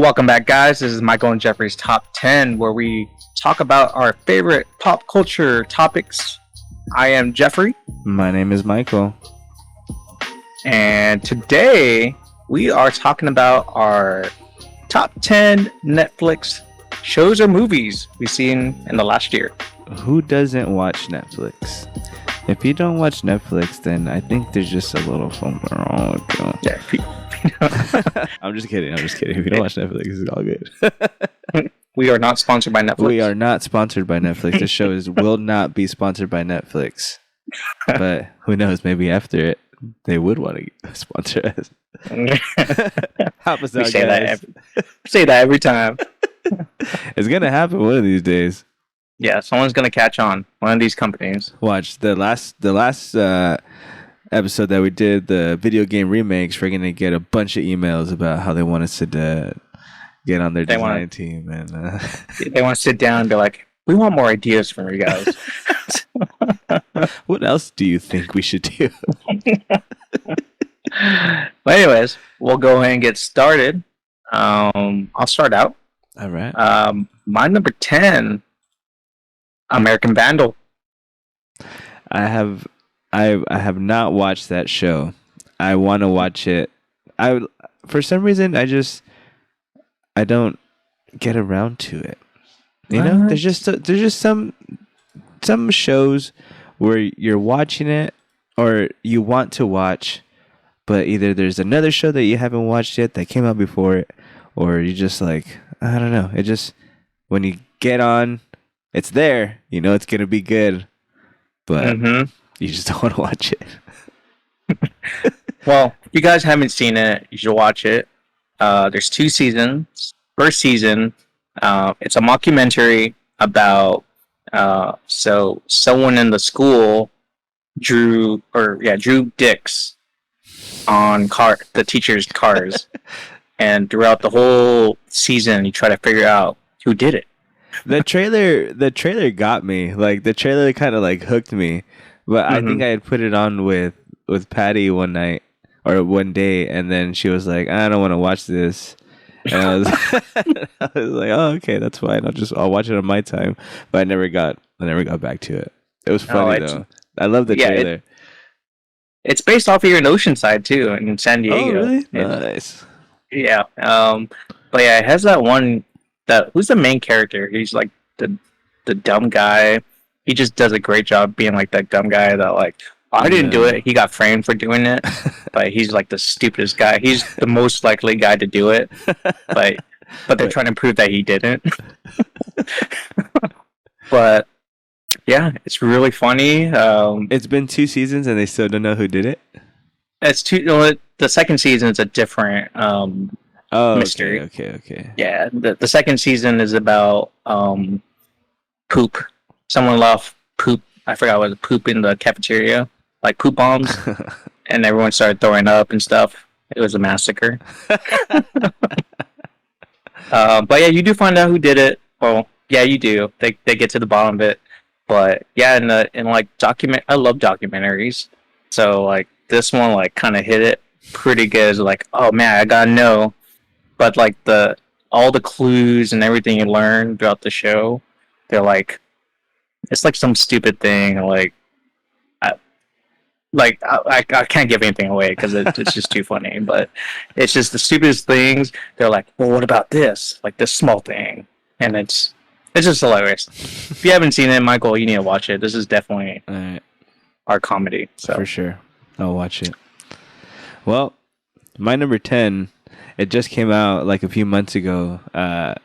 Welcome back, guys. This is Michael and Jeffrey's Top 10, where we talk about our favorite pop culture topics. I am Jeffrey. My name is Michael. And today we are talking about our top 10 Netflix shows or movies we've seen in the last year. Who doesn't watch Netflix? If you don't watch Netflix, then I think there's just a little something wrong with you. Yeah. I'm just kidding. If you don't watch Netflix, it's all good. We are not sponsored by Netflix. We are not sponsored by Netflix. This show will not be sponsored by Netflix. But who knows? Maybe after it, they would want to sponsor us. Help us out, guys. Say that every time. It's gonna happen one of these days. Yeah, someone's gonna catch on. One of these companies. Watch the last episode that we did, the video game remakes. We're gonna get a bunch of emails about how they want us to get on their design team, and they want to sit down and be like, "We want more ideas from you guys." What else do you think we should do? But anyways, we'll go ahead and get started. I'll start out. All right. My number 10, American Vandal. I have not watched that show. I want to watch it. For some reason I don't get around to it. You know, there's just some shows where you're watching it or you want to watch, but either there's another show that you haven't watched yet that came out before it, or you just like, I don't know. It just, when you get on, it's there. You know it's gonna be good, but you just don't want to watch it. Well, if you guys haven't seen it, you should watch it. There's 2 seasons. First season, it's a mockumentary about so someone in the school drew dicks on the teachers' cars, and throughout the whole season, you try to figure out who did it. The trailer got me. Like, the trailer kind of like hooked me. But I think I had put it on with Patty one night or one day, and then she was like, "I don't want to watch this." And I was like, "Oh, okay, that's fine. I'll watch it on my time." But I never got back to it. It was funny though. I love the trailer. It's based off of here in Oceanside too, in San Diego. Oh, really? Nice. Yeah. But yeah, it has that one. Who's the main character? He's like the dumb guy. He just does a great job being like that dumb guy that like, I didn't do it. He got framed for doing it, but he's like the stupidest guy. He's the most likely guy to do it, but they're trying to prove that he didn't. But yeah, it's really funny. It's been 2 seasons and they still don't know who did it. It's the second season is a different mystery. Okay. Yeah, the second season is about poop. Someone left poop. I forgot what poop in the cafeteria, like poop bombs, and everyone started throwing up and stuff. It was a massacre. But yeah, you do find out who did it. Well, yeah, you do. They get to the bottom of it. But yeah, in like I love documentaries. So like this one like kind of hit it pretty good. It's like, oh man, I gotta know. But like all the clues and everything you learn throughout the show, they're like, it's like some stupid thing. Like I can't give anything away because it's just too funny. But it's just the stupidest things. They're like, well, what about this? Like this small thing, and it's just hilarious. If you haven't seen it, Michael, you need to watch it. This is definitely our comedy. So for sure, I'll watch it. Well, my number 10, it just came out like a few months ago, and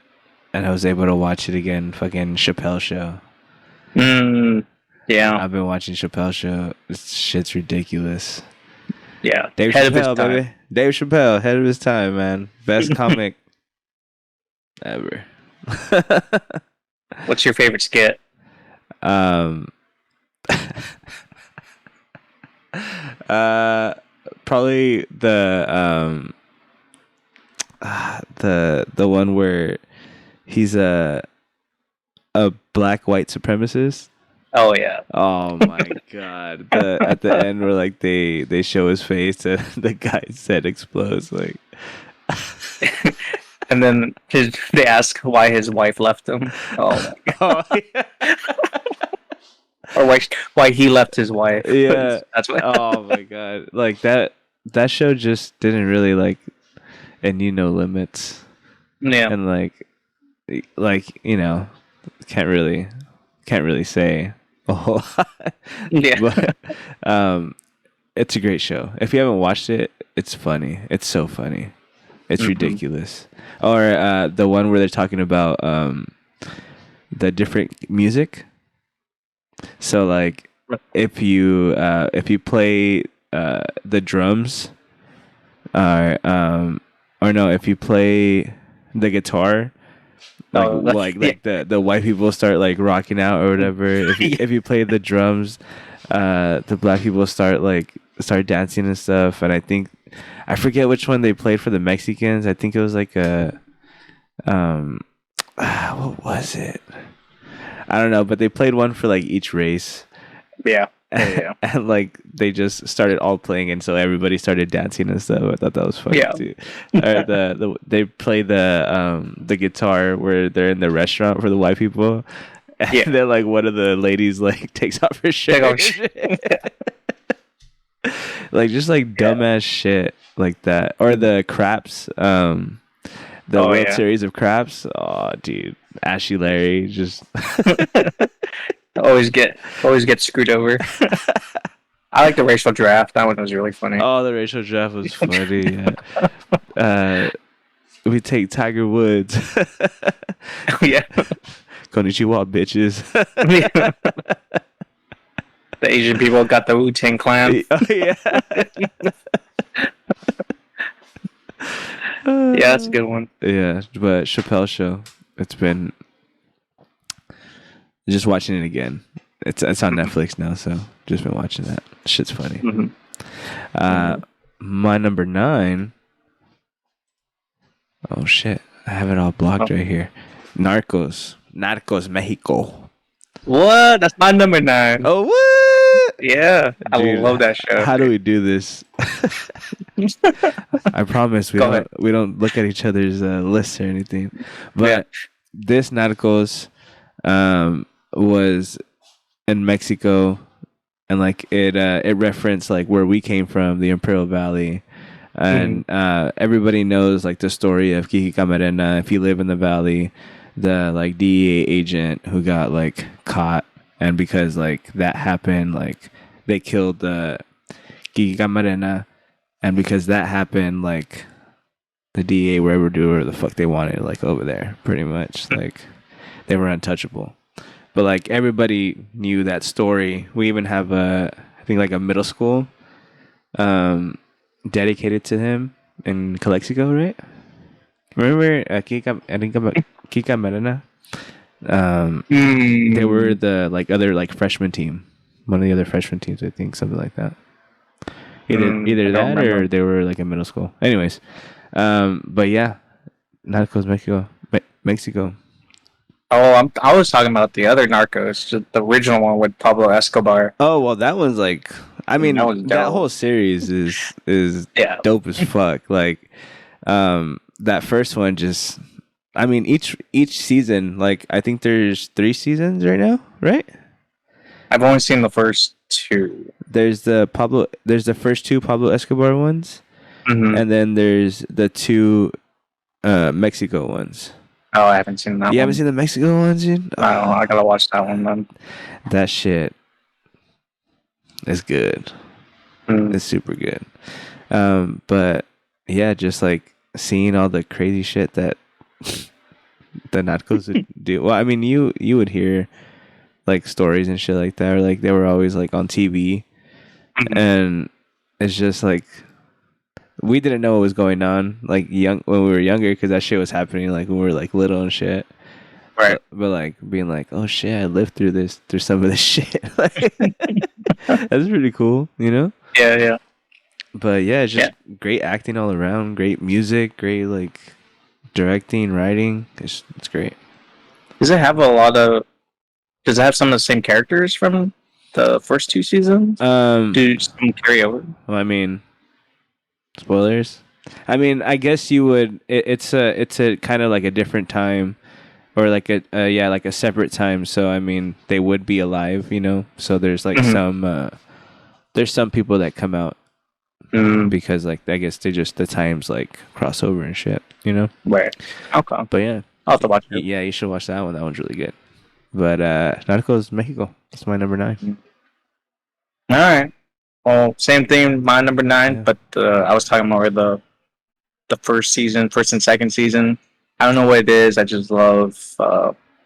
I was able to watch it again. Fucking Chappelle Show. Yeah. I've been watching Chappelle Show. This shit's ridiculous. Yeah. Dave Chappelle, baby. Dave Chappelle, head of his time, man. Best comic ever. What's your favorite skit? Probably the one where he's a black white supremacist. Oh yeah. Oh my god. At the end where like they show his face and the guy's head explodes like And then they ask why his wife left him. Oh, Oh, yeah. or why he left his wife. Yeah. That's what. Oh my god. Like that show just didn't really like and No Limits. Yeah. And like, can't really say a whole lot. Yeah. But it's a great show. If you haven't watched it, it's funny. It's so funny. It's ridiculous. Or the one where they're talking about the different music. So like if you play the drums or no, if you play the guitar, the white people start like rocking out or whatever. If you play the drums, the black people start dancing and stuff. And I forget which one they played for the Mexicans. I think it was like a what was it? I don't know, but they played one for like each race. Yeah. Yeah. And like they just started all playing, and so everybody started dancing and stuff. I thought that was funny too. Or they play the guitar where they're in the restaurant for the white people, and then like one of the ladies like takes off her shirt. Like just like dumbass shit like that. Or the Craps, the World Series of Craps. Oh, dude, Ashy Larry just always get screwed over. I like the racial draft. That one was really funny. Oh, the racial draft was funny. Yeah. We take Tiger Woods. Yeah. Konnichiwa, bitches. The Asian people got the Wu-Tang Clan. Oh, yeah. Yeah, that's a good one. Yeah, but Chappelle Show. It's been just watching it again. It's on Netflix now, so just been watching that. Shit's funny. Mm-hmm. My number 9. Oh shit! I have it all blocked right here. Narcos Mexico. What? That's my number 9. Oh what? Yeah, Dude, I love that show. How do we do this? I promise we don't look at each other's lists or anything. But this Narcos was in Mexico, and like it referenced like where we came from, the Imperial Valley, and everybody knows like the story of Kiki Camarena. If you live in the valley, the like DEA agent who got like caught, and because like that happened, like they killed the Kiki Camarena, and because that happened, like the DEA were able to do whatever the fuck they wanted, like over there, pretty much. Like they were untouchable. But like everybody knew that story. We even have I think like a middle school dedicated to him in Calexico, right? Remember Kika Marina? They were the like other like freshman team. One of the other freshman teams, I think, something like that. Either that or they were like in middle school. Anyways, but yeah, Narcos Mexico. Oh, I was talking about the other Narcos, the original one with Pablo Escobar. Oh well, that one's like, I mean, that whole series is dope as fuck. Like, that first one just, I mean, each season, like I think there's 3 seasons right now, right? I've only seen the first 2. There's the first 2 Pablo Escobar ones, and then there's the 2 Mexico ones. Oh, I haven't seen that one. You haven't seen the Mexico ones, dude? Oh, I gotta watch that one then. That shit is good. It's super good. But yeah, just like seeing all the crazy shit that the Narcos would do. Well, I mean, you would hear like stories and shit like that, or like they were always like on TV, and it's just like we didn't know what was going on like when we were younger, because that shit was happening like when we were like little and shit. Right. But like being like, oh shit, I lived through some of this shit. Like, that's pretty cool, you know? Yeah. But yeah, it's just great acting all around, great music, great like directing, writing. It's great. Does it have some of the same characters from the first 2 seasons? Do some carry over? Well, I mean, spoilers. I mean, I guess you would. It's a kind of like a different time, or like like a separate time. So I mean, they would be alive, you know. So there's like Mhm. there's some people that come out Mm, because like I guess they just the times like cross over and shit, you know. right. Okay. But yeah, I'll have to watch it. yeah, you should watch that one. That one's really good. But Narcos Mexico. That's my number 9. All right. Well, same thing. My number 9, Yeah. but I was talking more the first season, first and second season. I don't know what it is. I just love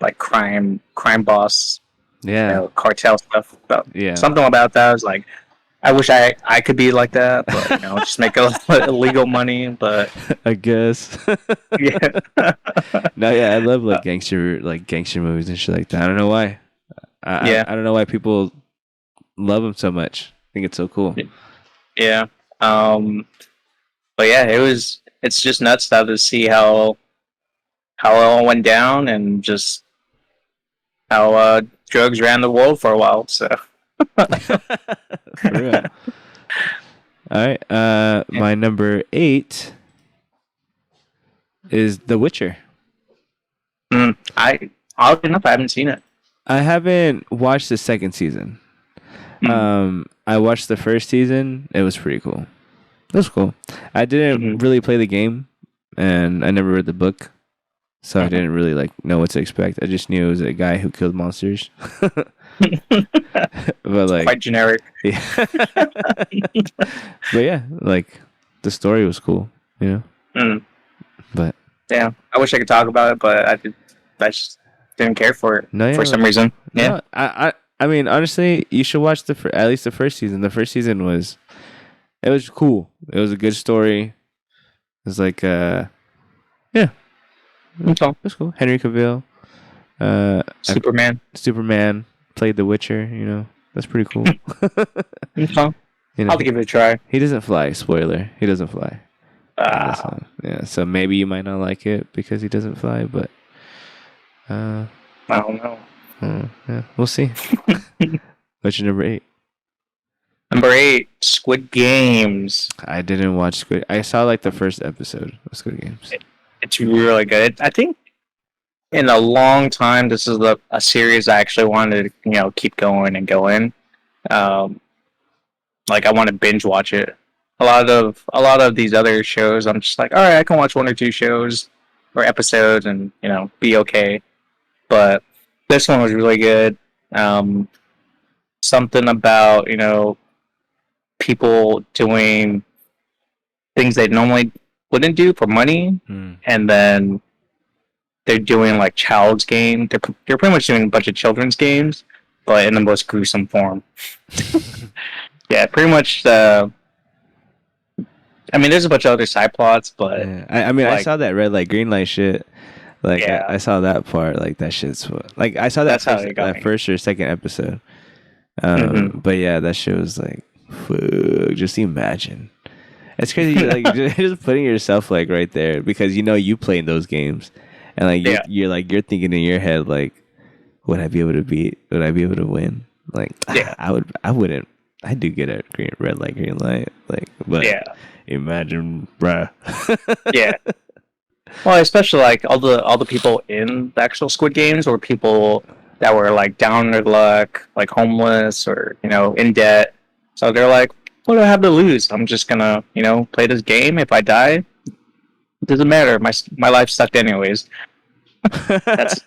like crime boss, Yeah. cartel stuff. But Yeah. something about that. I was like, I wish I could be like that, but just make illegal money. But I guess. yeah, No, yeah, I love like gangster movies and shit like that. I don't know why. Yeah. I don't know why people love them so much. I think it's so cool. yeah. But yeah, it's just nuts though to see how it all went down and just how drugs ran the world for a while. So For real. All right. My number 8 is The Witcher. oddly enough, I haven't seen it. I haven't watched the second season. I watched the first season. It was pretty cool. It was cool. I didn't Mhm. really play the game, and I never read the book, so I didn't really like know what to expect. I just knew it was a guy who killed monsters. But like, Quite generic. yeah. But yeah, like the story was cool, you know. Mm. But Yeah, I wish I could talk about it, but I just didn't care for it no, yeah, for some reason. Yeah. no, I mean, honestly, you should watch at least the first season. The first season was cool. It was a good story. It was like yeah, Okay. it was cool. Henry Cavill, Superman. Superman played The Witcher. You know, that's pretty cool. Okay. You I'll know, have to give it a try. he doesn't fly. Spoiler: he doesn't fly. Yeah, so maybe you might not like it because he doesn't fly, but I don't know. yeah, we'll see. What's your number 8? Number 8, Squid Games. I didn't watch Squid. I saw like the first episode of Squid Games. It's really good. I think in a long time, this is a series I actually wanted to keep going and going. Like I want to binge watch it. A lot of these other shows, I'm just like, all right, I can watch 1 or 2 shows or episodes and be okay. But this one was really good. Something about people doing things they normally wouldn't do for money, and then they're doing like child's game. They're pretty much doing a bunch of children's games, but in the most gruesome form. Yeah, pretty much. I mean, there's a bunch of other side plots, but Yeah. I mean, I like- saw that red light, green light shit. Like, Yeah. I saw that part. Like, that shit's like I saw that That's how it got that me. first or second episode. Mhm. But yeah, that shit was like, fuck. Just imagine. It's crazy, like just putting yourself like right there because you playing those games, and like you're thinking in your head like, would I be able to beat? Would I be able to win? Like, Yeah. I wouldn't. I do get a red light, green light. Like, but yeah, imagine, bruh. yeah. Well, especially like all the people in the actual Squid Games were people that were like down on their luck, like homeless or in debt. So they're like, what do I have to lose? I'm just gonna play this game. If I die, it doesn't matter. My life sucked anyways. That's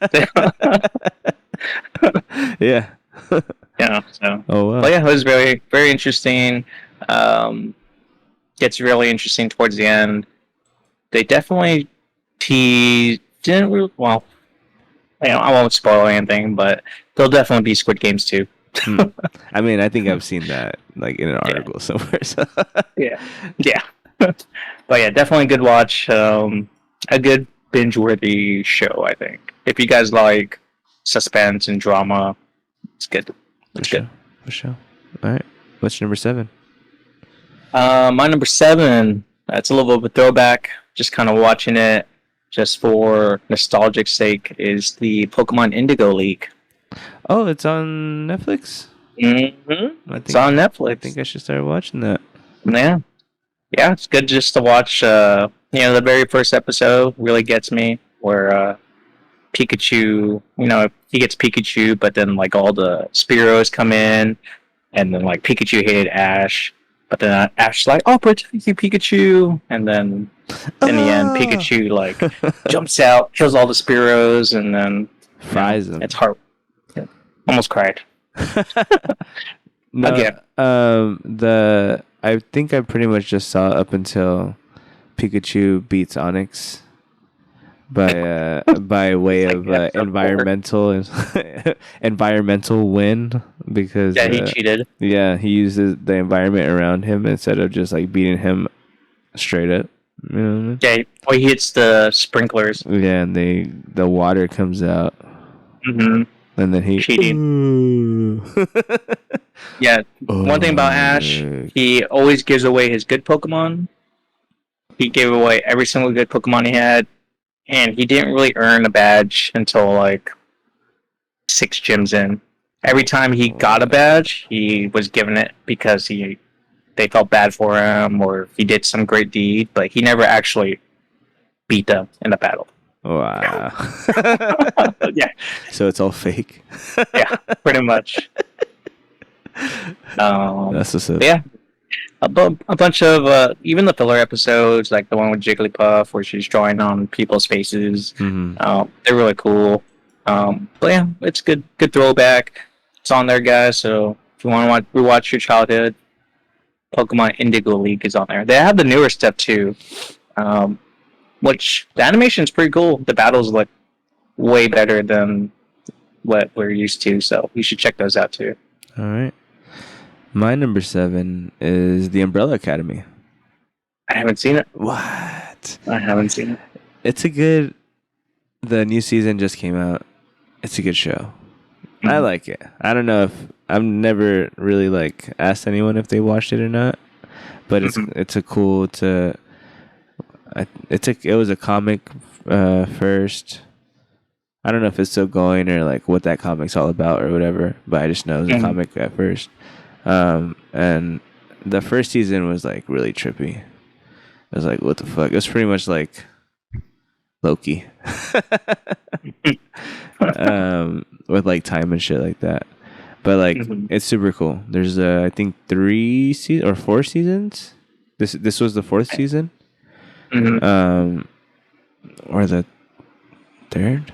Yeah. So. Oh wow. But yeah, it was very, very interesting. Gets really interesting towards the end. They definitely didn't really, well, I won't spoil anything, but there'll definitely be Squid Games too. I mean, I think I've seen that like in an article somewhere. So. Yeah. But yeah, definitely a good watch. A good binge-worthy show, I think. If you guys like suspense and drama, it's good. It's good. For sure. All right. What's your number 7? My number 7, it's a little bit of a throwback, just kind of watching it just for nostalgic sake, is the Pokemon Indigo League. Oh, it's on Netflix. Mm-hmm. I It's on Netflix. I think I should start watching that. Yeah. Yeah, it's good just to watch. The very first episode really gets me where Pikachu, he gets Pikachu, but then like all the Spearows come in, and then like Pikachu hated Ash, but then Ash's like, "Oh, protect you, Pikachu," and then in the end, Ah! Pikachu like jumps out, kills all the Spearows, and then Fries them. it's hard. Almost cried No, again. the I think I pretty much just saw up until Pikachu beats Onyx by way Like of episode 4. environmental win because Yeah, he cheated. yeah, he uses the environment around him instead of just like beating him straight up. You know what I mean? Yeah, he hits the sprinklers. Yeah, and the water comes out, Hmm. and then he Cheating. Yeah, one thing about Ash, he always gives away his good Pokemon. He gave away every single good Pokemon he had, and he didn't really earn a badge until like 6 gyms in. Every time he got a badge, he was given it because they felt bad for him or he did some great deed, but he never actually beat them in a battle. Wow. Yeah, So it's all fake. yeah, pretty much. That's what's up. Yeah, a bunch of even the filler episodes, like the one with Jigglypuff, where she's drawing on people's faces. Mhm. They're really cool. But yeah, it's good throwback. It's on there, guys. So if you want to rewatch your childhood, Pokemon Indigo League is on there. They have the newer stuff too, which the animation is pretty cool. The battles look way better than what we're used to. So you should check those out too. All right. My number 7 is The Umbrella Academy. I haven't seen it. What? I haven't seen it. It's a good. The new season just came out. It's a good show. I Mhm. like it. I don't know if I've never really like asked anyone if they watched it or not, but Mhm. it's a cool to. It was a comic first. I don't know if it's still going or like what that comic's all about or whatever, but I just know it was a Mhm. comic at first. And the first season was like really trippy. I was like, what the fuck? It was pretty much like Loki. With like time and shit like that. But like Mhm. it's super cool. There's I think 4 seasons. This was the 4th season. Mhm. Or the 3rd?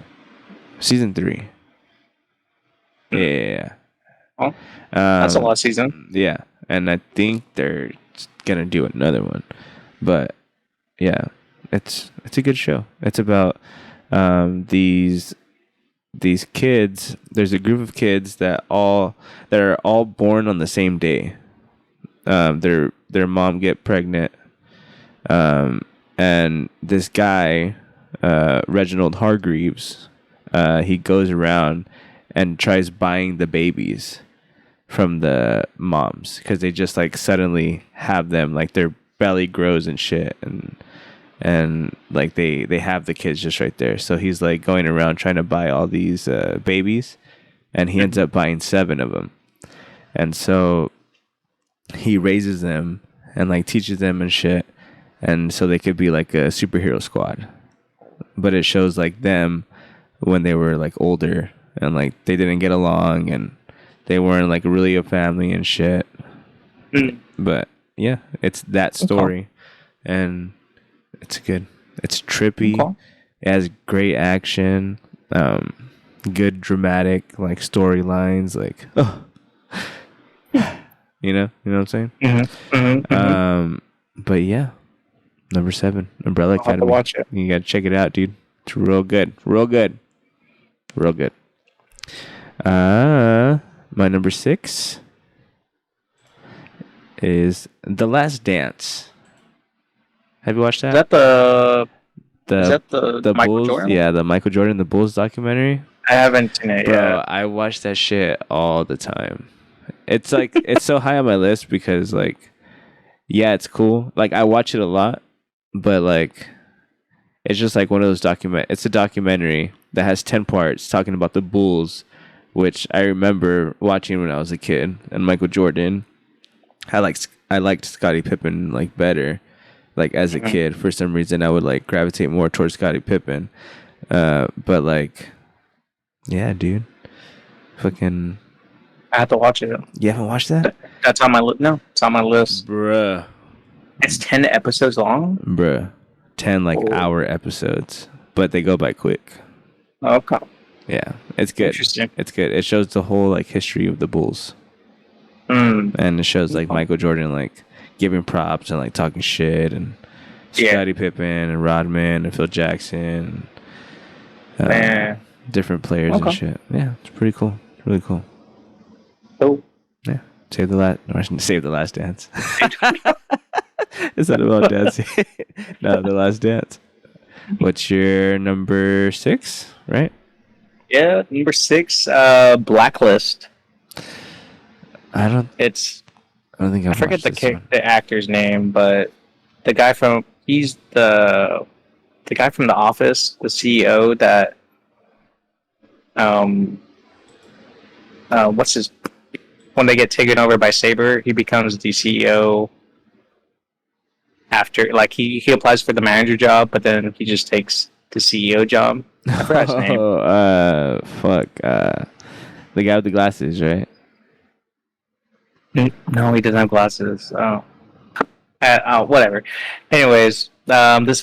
Season 3. Yeah. Oh, that's a Um, lost season. Yeah, and I think they're gonna do another one, but yeah, it's a good show. It's about these kids. There's a group of kids that are all born on the same day. Their mom get pregnant, and this guy, Reginald Hargreaves, he goes around and tries buying the babies from the moms because they just like suddenly have them, like their belly grows and shit, and like they have the kids just right there. So he's like going around trying to buy all these babies, and he ends up buying 7 of them. And so he raises them and like teaches them and shit, and so they could be like a superhero squad. But it shows like them when they were like older and like they didn't get along and they weren't like really a family and shit. Mm. But yeah, it's that story, and it's good. It's trippy. Okay. It has great action, good dramatic like storylines. Like, oh, you know what I'm saying. Mm-hmm. Mm-hmm. But yeah, number 7, Umbrella I'll have to Academy. watch it. You gotta check it out, dude. It's real good, real good, real good. My number 6 is The Last Dance. Have you watched that? Is that the is the that the Michael Bulls? Jordan? Yeah, the Michael Jordan, the Bulls documentary. I haven't seen it Bro, yet. I watch that shit all the time. It's like it's so high on my list because like, yeah, it's cool. Like I watch it a lot, but like, it's just like one of those It's a documentary that has 10 parts talking about the Bulls, which I remember watching when I was a kid, and Michael Jordan. I liked Scottie Pippen like better. Like as a Mhm. kid, for some reason, I would like gravitate more towards Scottie Pippen. But like, yeah, dude, fucking, I have to watch it. you haven't watched that, That's on my list. No, it's on my list. bruh, It's 10 episodes long. bruh, 10 like Oh. hour episodes, but they go by quick. Okay, Yeah, it's good. interesting. It's good. It shows the whole like history of the Bulls, Mm. and it shows like Michael Jordan like giving props and like talking shit, and Yeah. Scottie Pippen and Rodman and Phil Jackson, Man. different players and Okay. shit. Yeah, it's pretty cool. Really cool. Oh, Yeah, save the last dance. Is that about dancing? No, the last dance. What's your number 6? Right? yeah. Number 6, Blacklist. I don't I think I've forget watched this one. the actor's name, but he's the guy from The Office, the CEO that what's his when they get taken over by Saber, he becomes the CEO after like he applies for the manager job, but then he just takes the CEO job. I forgot his name. Fuck. The guy with the glasses, right? No, he doesn't have glasses. Oh, whatever. Anyways, this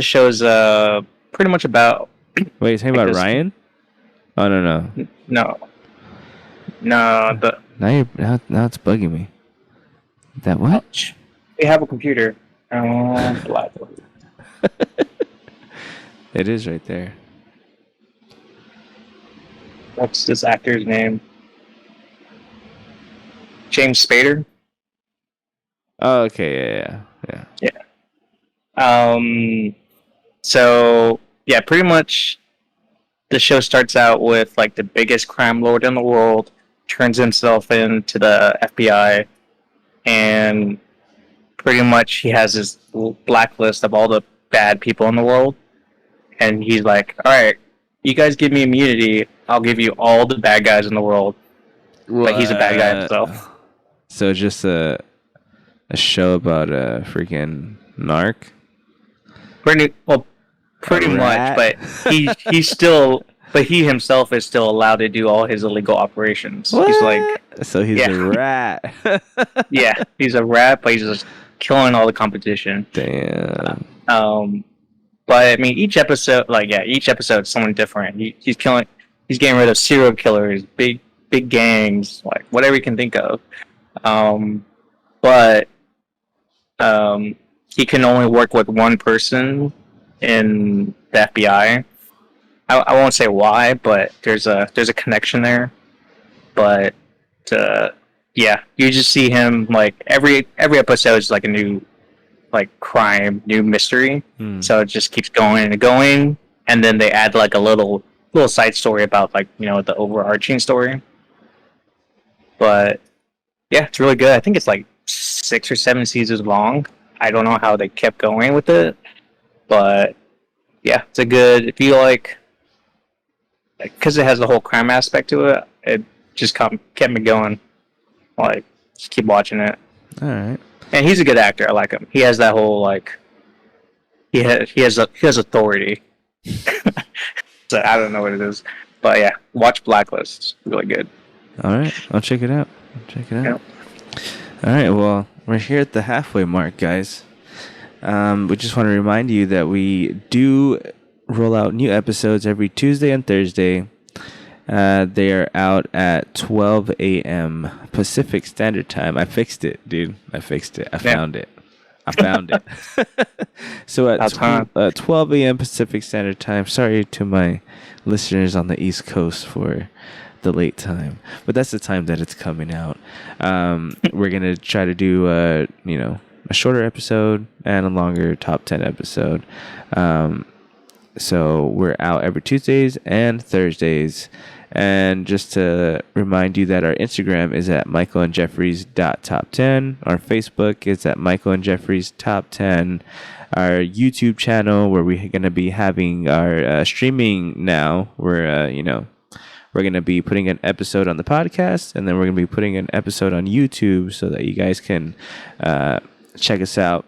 show's pretty much about Wait, you're talking Like about this- Ryan? Oh no. no the Now it's bugging me. That what? they have a computer. Blacklist. It is right there. What's this actor's name? James Spader. Oh, okay, yeah. So yeah, pretty much the show starts out with like the biggest crime lord in the world turns himself into the FBI, and pretty much he has this blacklist of all the bad people in the world, and he's like, all right, you guys give me immunity, I'll give you all the bad guys in the world. But he's a bad guy himself. So it's just a show about a freaking narc. Pretty A rat? much, but he himself is still allowed to do all his illegal operations. He's like, so he's Yeah. a rat. yeah, he's a rat, but he's just killing all the competition. Damn. But I mean, each episode is someone different. He's getting rid of serial killers, big gangs, like whatever you can think of. But he can only work with one person in the FBI. I won't say why, but there's a connection there. But yeah, you just see him like every episode is like a new like crime, new mystery. So it just keeps going and going, and then they add like a little side story about like the overarching story. But yeah, it's really good. I think it's like 6 or 7 seasons long. I don't know how they kept going with it, but yeah, it's a good if you like because it has the whole crime aspect to it. It just kept me going. Like just keep watching it. All right. And he's a good actor. I like him. He has that whole like he has authority. So I don't know what it is, but yeah, watch Blacklist. It's really good. All right. I'll check it out. All right. Well, we're here at the halfway mark, guys. We just want to remind you that we do roll out new episodes every Tuesday and Thursday. They are out at 12 a.m. Pacific Standard Time. I fixed it, dude. I found it. So at 12 a.m. Pacific Standard Time. Sorry to my listeners on the East Coast for the late time, but that's the time that it's coming out. We're gonna try to do a shorter episode and a longer top 10 episode. So we're out every Tuesdays and Thursdays. And just to remind you that our Instagram is at michaelandjeffries.top10. Our Facebook is at michaelandjeffries.top10. Our YouTube channel, where we're going to be having our streaming now. We're we're going to be putting an episode on the podcast, and then we're going to be putting an episode on YouTube so that you guys can check us out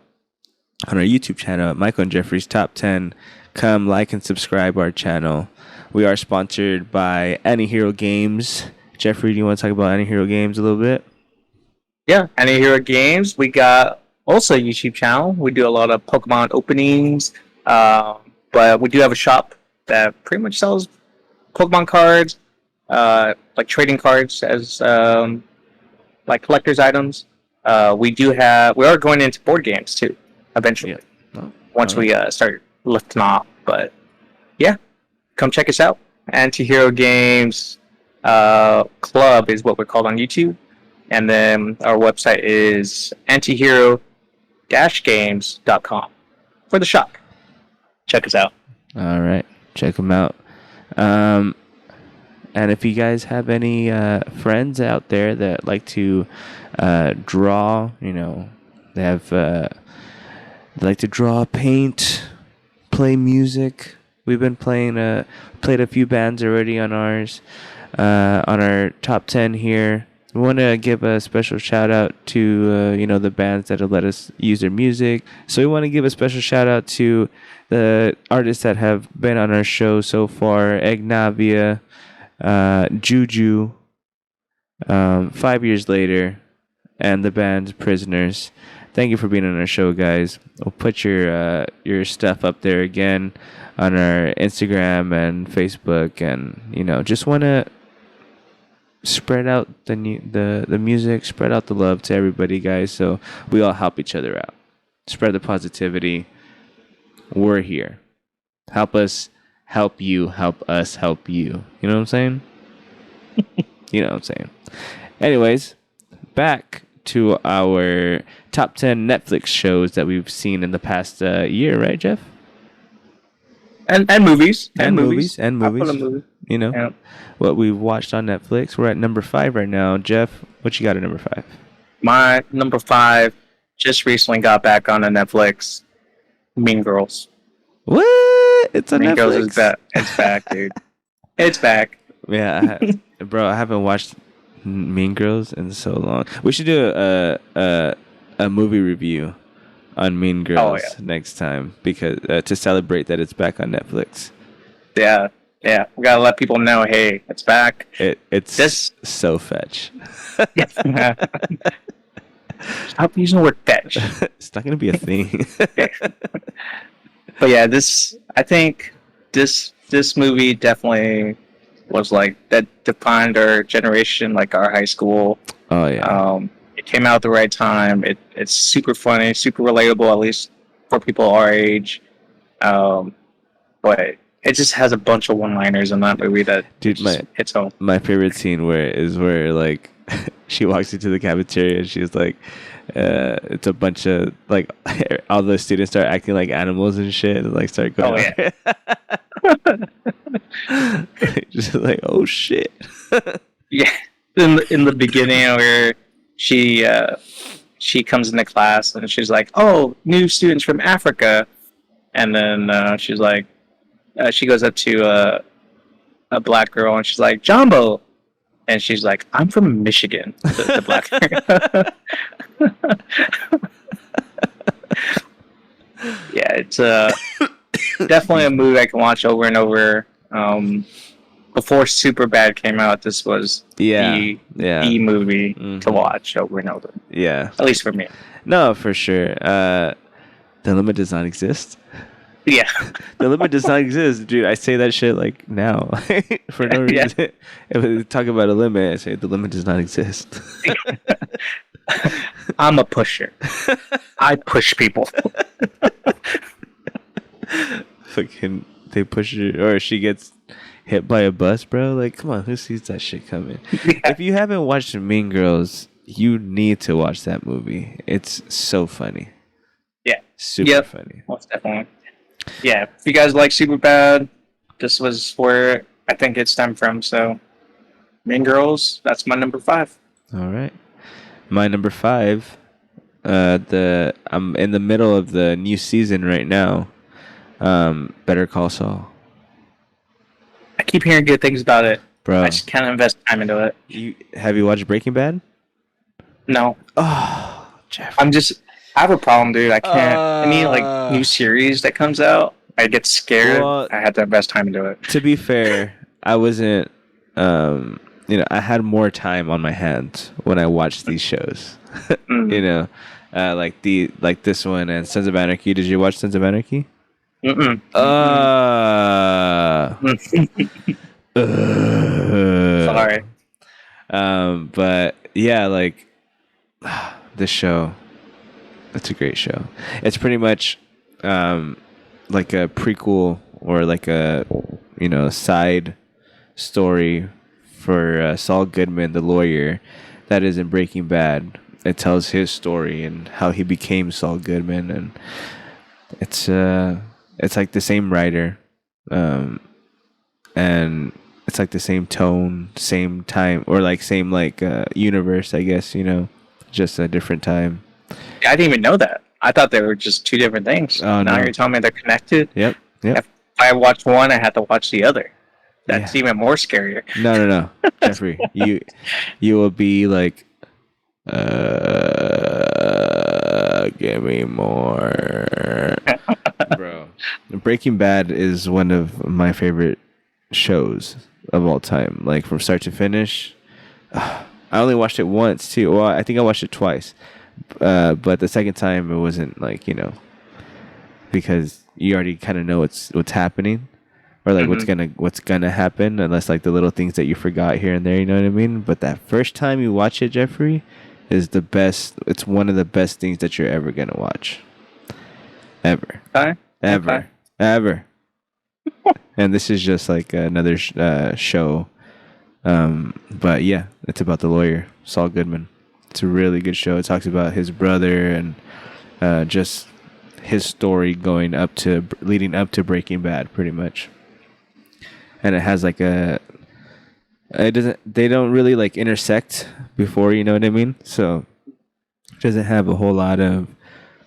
on our YouTube channel, Michael and Jeffrey's Top 10. Come like and subscribe our channel. We are sponsored by Anti-Hero Games. Jeffrey, do you want to talk about Anti-Hero Games a little bit? Yeah, Anti-Hero Games. We got also a YouTube channel. We do a lot of Pokemon openings, but we do have a shop that pretty much sells Pokemon cards, like trading cards as like collector's items. We are going into board games too, eventually. Yeah. Once we start lifting off. But yeah, come check us out. Anti-Hero Games Club is what we're called on YouTube. And then our website is antihero-games.com for the shop. Check us out. All right. Check them out. And if you guys have any friends out there that like to draw, they like to draw, paint, play music. We've been played a few bands already on ours, on our top 10 here. We want to give a special shout out to the bands that have let us use their music. So we want to give a special shout out to the artists that have been on our show so far: Egnavia, Juju, 5 Years Later, and the band Prisoners. Thank you for being on our show, guys. We'll put your stuff up there again on our Instagram and Facebook, and just want to spread out the music, spread out the love to everybody, guys, so we all help each other out. Spread the positivity. We're here. Help us help you, help us help you. You know what I'm saying? You know what I'm saying. Anyways, back to our top 10 Netflix shows that we've seen in the past year, right, Jeff? And movies. And movies. I'll put a movie. Yeah. What we've watched on Netflix. We're at number 5 right now. Jeff, what you got at number 5? My number 5 just recently got back on Netflix. Mean Girls. What? It's on Mean Netflix? Girls is back. It's back, dude. It's back. Yeah, bro, I haven't watched Mean Girls in so long. We should do a movie review on Mean Girls next time, because to celebrate that it's back on Netflix. Yeah. We gotta let people know, hey, it's back. It's so fetch. Stop using the word fetch. It's not gonna be a thing. But yeah, I think this movie definitely was like that defined our generation, like our high school. Oh yeah. It came out at the right time. It's super funny, super relatable, at least for people our age. But it just has a bunch of one-liners in that movie that hits home. My favorite scene where like she walks into the cafeteria and she's like, it's a bunch of like all the students start acting like animals and shit, and like start going. Oh yeah. Just like, oh shit. Yeah. In the beginning where she comes into class and she's like, oh, new students from Africa, and then she's like, she goes up to a black girl and she's like, Jumbo, and she's like, I'm from Michigan. The black girl. Yeah, it's definitely a movie I can watch over and over. Before Superbad came out, this was the movie to watch over and over. Yeah, at least for me. No, for sure. The limit does not exist. Yeah, the limit does not exist, dude. I say that shit like now for no reason. Yeah. If we talk about a limit, I say the limit does not exist. I'm a pusher. I push people. Fucking, they push her, or she gets hit by a bus, bro. Like, come on, who sees that shit coming? Yeah. If you haven't watched Mean Girls, you need to watch that movie. It's so funny. Yeah, super funny. Most definitely. Yeah, if you guys like Superbad, this was where I think it stemmed from. So, Mean Girls, that's my number 5. All right, my number 5. I'm in the middle of the new season right now. Better Call Saul. I keep hearing good things about it. bro. I just can't invest time into it. Have you watched Breaking Bad? No, Oh, Jeff. I have a problem, dude. I can't. Any like new series that comes out, I get scared. Well, I have to invest time into it. to be fair, I wasn't. I had more time on my hands when I watched these shows. Mm. Like this one and Sons of Anarchy. Did you watch Sons of Anarchy? Mm-mm. Uh, Sorry. But yeah, like this show, it's a great show. It's pretty much like a prequel or like a side story for Saul Goodman, the lawyer that is in Breaking Bad. It tells his story and how he became Saul Goodman, and it's like the same writer, and it's like the same tone, same time, or like same like universe, I guess. Just a different time. I didn't even know that. I thought they were just two different things. Oh, Now no. you're telling me they're connected. Yep. If I watch one, I have to watch the other. That's Yeah. even more scarier. No, Jeffrey, you will be like, give me more, bro. Breaking Bad is one of my favorite shows of all time. Like from start to finish. I only watched it once too. Well, I think I watched it twice, but the second time it wasn't like because you already kind of know what's happening. Or like what's gonna happen, unless like the little things that you forgot here and there, you know what I mean? But that first time you watch it, Jeffrey, is the best. It's one of the best things that you're ever gonna watch, ever, Okay. ever, Okay. ever. And this is just like another show, but yeah, it's about the lawyer Saul Goodman. It's a really good show. It talks about his brother and just his story leading up to Breaking Bad, pretty much. And it has like they don't really like intersect before, you know what I mean? So it doesn't have a whole lot of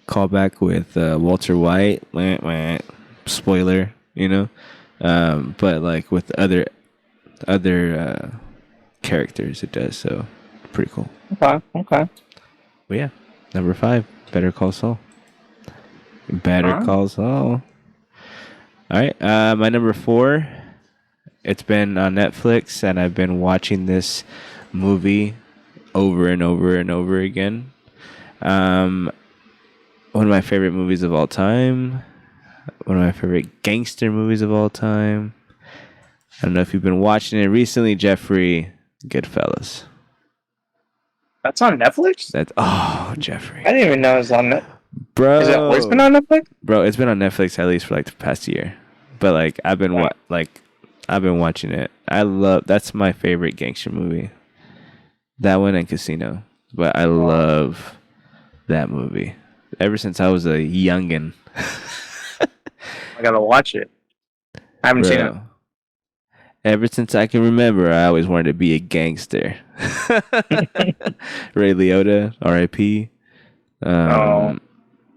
callback with Walter White, spoiler, but like with other characters it does, so pretty cool. Okay. But yeah, number 5, Better Call Saul. Better Huh? Call Saul. All right, my number 4. It's been on Netflix, and I've been watching this movie over and over and over again. One of my favorite movies of all time. One of my favorite gangster movies of all time. I don't know if you've been watching it recently, Jeffrey. Goodfellas. That's on Netflix? Jeffrey. I didn't even know it was on Netflix. Bro. Is it always been on Netflix? Bro, it's been on Netflix at least for like the past year. But like I've been watching it. That's my favorite gangster movie. That one and Casino. But I love that movie. Ever since I was a youngin'. I gotta watch it. I haven't seen it. Bro. Ever since I can remember, I always wanted to be a gangster. Ray Liotta, R.I.P.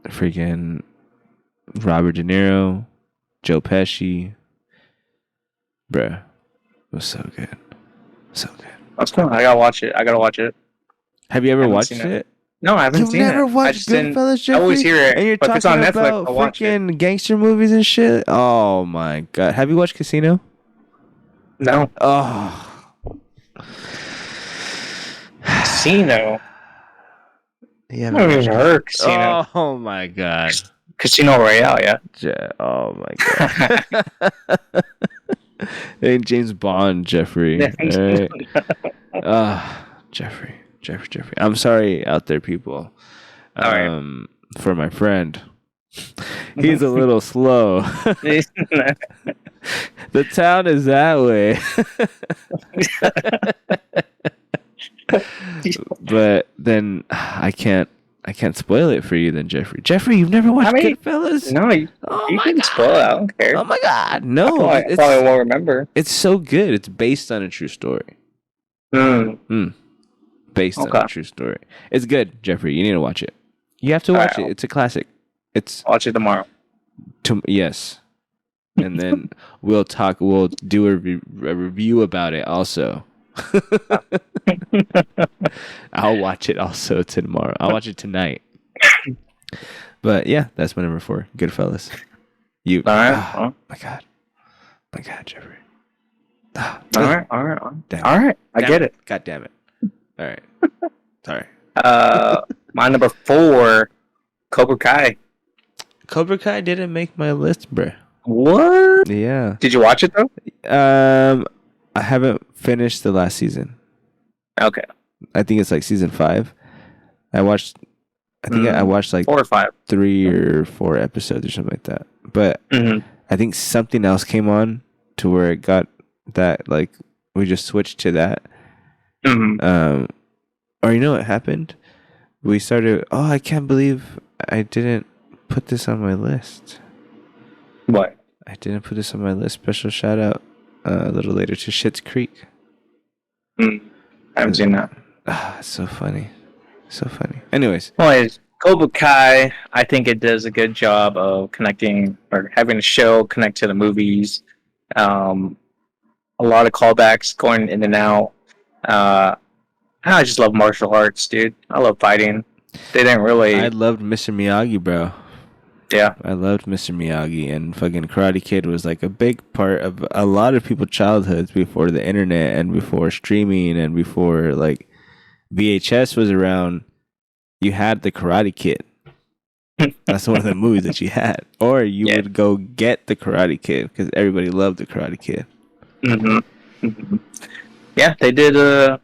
Freaking Robert De Niro, Joe Pesci. Bruh, it was so good. So good. That's cool. I gotta watch it. Have you ever Haven't watched seen it? No, I haven't You've seen it. never I watched just didn't- Goodfellas, Jeffrey? I always hear it, And you're but if talking it's on Netflix, about I'll watch it. freaking gangster movies and shit? Oh my god. Have you watched Casino? No. Oh. Casino. Yeah. I haven't even heard Casino. Oh my god. Casino Royale, yeah. Oh my god. Hey, James Bond, Jeffrey. All right. Jeffrey. I'm sorry out there, people. All right. For my friend. He's a little slow. The town is that way. But then I can't spoil it for you then, Jeffrey. Jeffrey, you've never watched Goodfellas? No, you can spoil it. I don't care. Oh my god. No. I probably won't remember. It's so good. It's based on a true story. Based on a true story. It's good, Jeffrey. You need to watch it. You have to watch it. It's a classic. Watch it tomorrow. Yes. and then we'll talk. We'll do a review about it also. I'll watch it also tomorrow. I'll watch it tonight. But yeah, that's my number 4. Goodfellas. You. All right. Ah, my God, Jeffrey. Ah, All right. All right. Damn All right. I Damn get it. God damn it. All right. Sorry. My number 4, Cobra Kai. Cobra Kai didn't make my list, bruh. What? Yeah. Did you watch it though? I haven't finished the last season. Okay. I think it's like season 5. I think I watched like 4 or 5. 3 or 4 episodes or something like that. But I think something else came on to where it got that, like, we just switched to that. Or you know what happened? We started. Oh, I can't believe I didn't put this on my list. What? I didn't put this on my list. Special shout out a little later to Schitt's Creek. I haven't seen that. Ah, it's so funny. So funny. Anyways. Anyways, Cobra Kai, I think it does a good job of connecting or having a show connect to the movies. A lot of callbacks going in and out. I just love martial arts, dude. I love fighting. They didn't really. I loved Mr. Miyagi, bro. Yeah. I loved Mr. Miyagi, and fucking Karate Kid was like a big part of a lot of people's childhoods before the internet and before streaming and before like VHS was around. You had the Karate Kid. That's one of the movies that you had, or you would go get the Karate Kid because everybody loved the Karate Kid. Yeah, they did a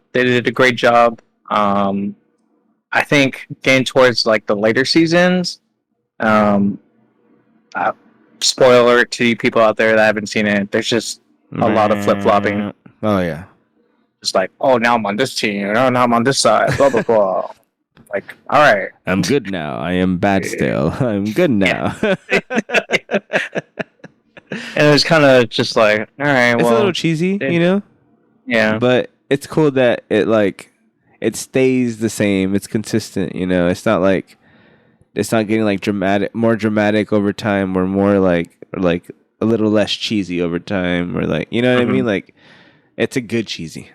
great job. I think getting towards like the later seasons. Spoiler to you people out there that haven't seen it. There's just a lot of flip flopping. Oh yeah. It's like, oh, now I'm on this team. Oh, now I'm on this side. Blah blah blah. Like, all right. I'm good now. I am bad still. I'm good now. And it was kind of just like, all right. It's a little cheesy, you know. Yeah. But it's cool that it stays the same. It's consistent, you know. It's not like it's not getting like more dramatic over time, or more like a little less cheesy over time, or like, you know what I mean? Like, it's a good cheesy.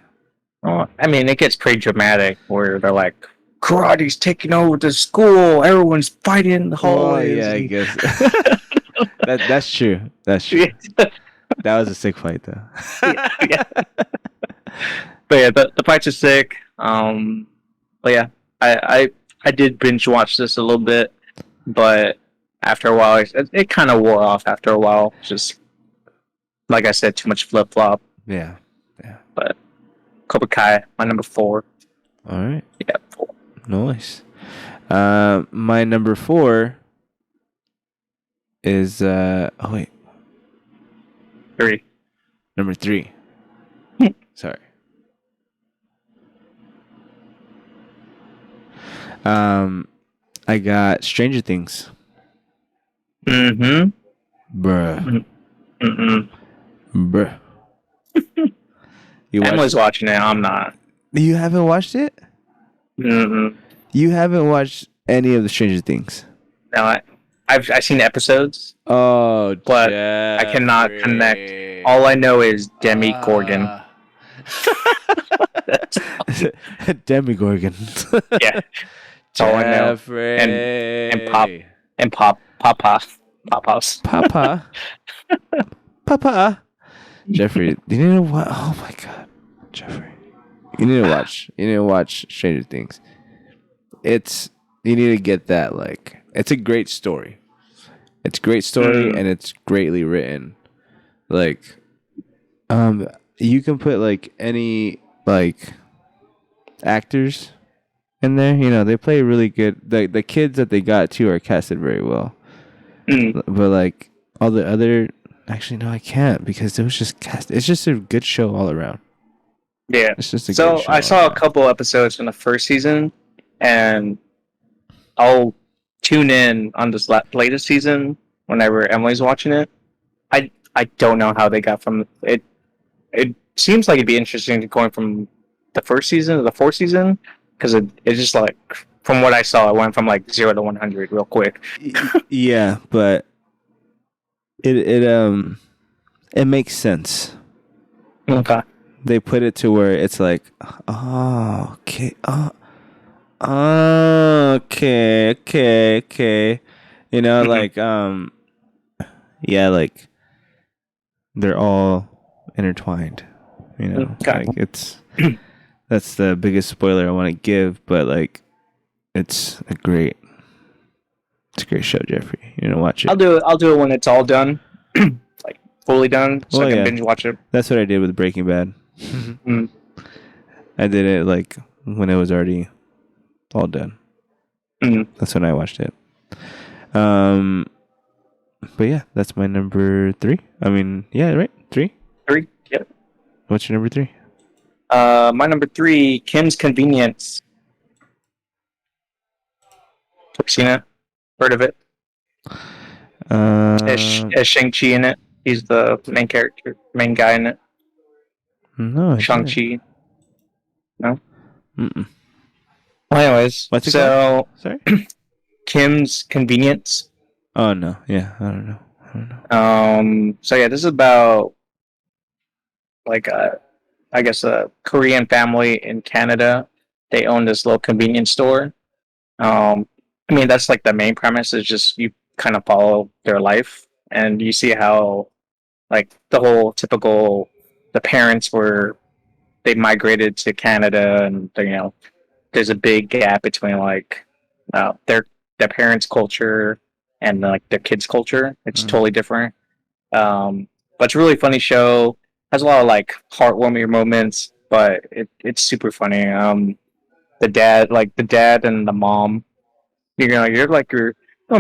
Oh, I mean, it gets pretty dramatic where they're like, karate's taking over the school. Everyone's fighting in the hallways. Oh, yeah, I guess. That's true. That's true. That was a sick fight, though. Yeah. But yeah, the fights are sick. But yeah, I did binge watch this a little bit, but after a while, it kind of wore off. After a while, just like I said, too much flip flop. Yeah. But Cobra Kai, my number 4. All right. Yeah, 4. Nice. My number 4 is 3. Number 3. Sorry. I got Stranger Things. Bruh. Bruh. Emily's watching it. I'm not. You haven't watched it? You haven't watched any of the Stranger Things? No, I've seen episodes. Oh, but I cannot connect. All I know is Demi Gorgon. Demigorgon. Yeah, that's all I know. And Papa's. Papa. Jeffrey, you need to watch. Oh my God, Jeffrey, you need to watch. You need to watch Stranger Things. You need to get that. Like, it's a great story. It's a great story, and it's greatly written. Like, you can put like any like actors in there. You know, they play really good. The kids that they got too are casted very well. But like all the other, actually no, I can't, because it was just cast. It's just a good show all around. Yeah, it's just a so good show I saw a couple episodes from the first season, and I'll tune in on this latest season whenever Emily's watching it. I don't know how they got from it. It seems like it'd be interesting going from the first season to the fourth season, because it's just like, from what I saw, it went from like 0 to 100 real quick. Yeah, but it makes sense. Okay. They put it to where it's like, oh, okay, okay. You know, Mhm. like yeah, like they're all intertwined. You know, Okay. like that's the biggest spoiler I want to give, but like it's a great show, Jeffrey. You know, watch it. I'll do it when it's all done, like fully done, so I Well, can yeah. binge watch it. That's what I did with Breaking Bad. Mm. I did it like when it was already all done. Mm. That's when I watched it. But yeah, that's my number 3. I mean, yeah, right? 3? 3. Yep. What's your number 3? My number 3, Kim's Convenience. Have you seen it? Heard of it? Has Shang-Chi in it? He's the main character, main guy in it. No, I didn't. Shang-Chi. No? Mm-mm. Well, anyways, What's it so called? Sorry? Kim's Convenience. Oh, no. Yeah, I don't know. So yeah, this is about like I guess a Korean family in Canada. They own this little convenience store. I mean that's like the main premise is just you kind of follow their life and you see how like the whole typical the parents were they migrated to Canada and you know there's a big gap between like their parents' culture and like their kids' culture. It's totally different. But it's a really funny show. Has a lot of like heartwarming moments, but it's super funny. The dad and the mom. You're gonna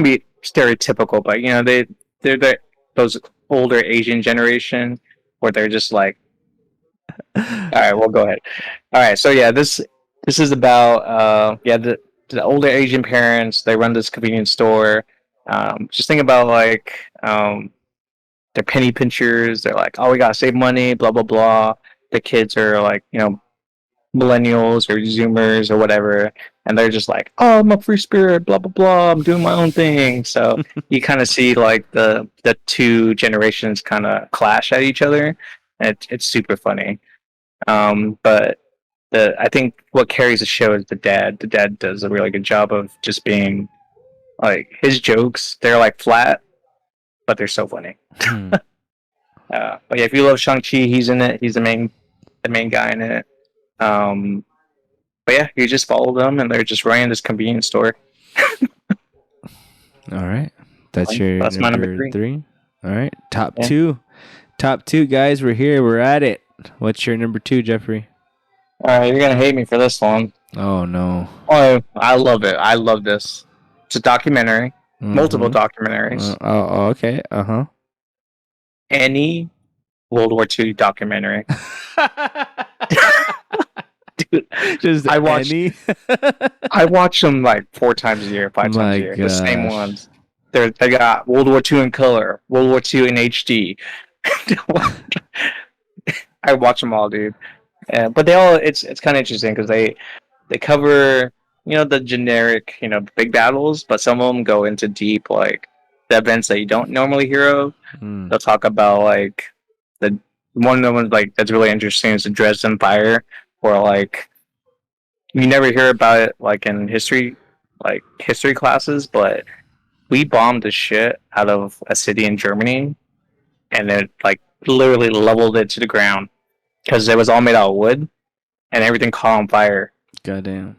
be stereotypical, but you know they're those older Asian generation where they're just like, all right, well go ahead. All right, so yeah, this is about the older Asian parents. They run this convenience store. Just think about like they're penny pinchers. They're like, oh, we gotta save money, blah blah blah. The kids are like, you know, millennials or Zoomers or whatever, and they're just like, oh, I'm a free spirit, blah blah blah. I'm doing my own thing. So you kind of see like the two generations kind of clash at each other. And it's super funny. But I think what carries the show is the dad. The dad does a really good job of just being like his jokes. They're like flat, but they're so funny. But yeah, if you love Shang-Chi, he's in it. He's the main guy in it. But yeah, you just follow them, and they're just running this convenience store. All right. That's your That's my number number 3. 3. All right. Top Yeah. 2. Top 2, guys. We're here. We're at it. What's your number 2, Jeffrey? All right, you're gonna hate me for this one. Oh, no. Oh, I love it. I love this. It's a documentary, multiple documentaries. Okay. Uh-huh. Any World War II documentary. Dude, Just I watched- any? I watch them like 4 times a year, 5 times a year. The same gosh. ones. They got World War II in color, World War II in HD. I watch them all, dude. But they all it's kind of interesting because they cover you know the generic you know big battles, but some of them go into deep like the events that you don't normally hear of. Mm. They'll talk about like the one of the ones like that's really interesting is the Dresden Fire, where like you never hear about it like in history classes, but we bombed the shit out of a city in Germany, and it like literally leveled it to the ground because it was all made out of wood, and everything caught on fire. Goddamn.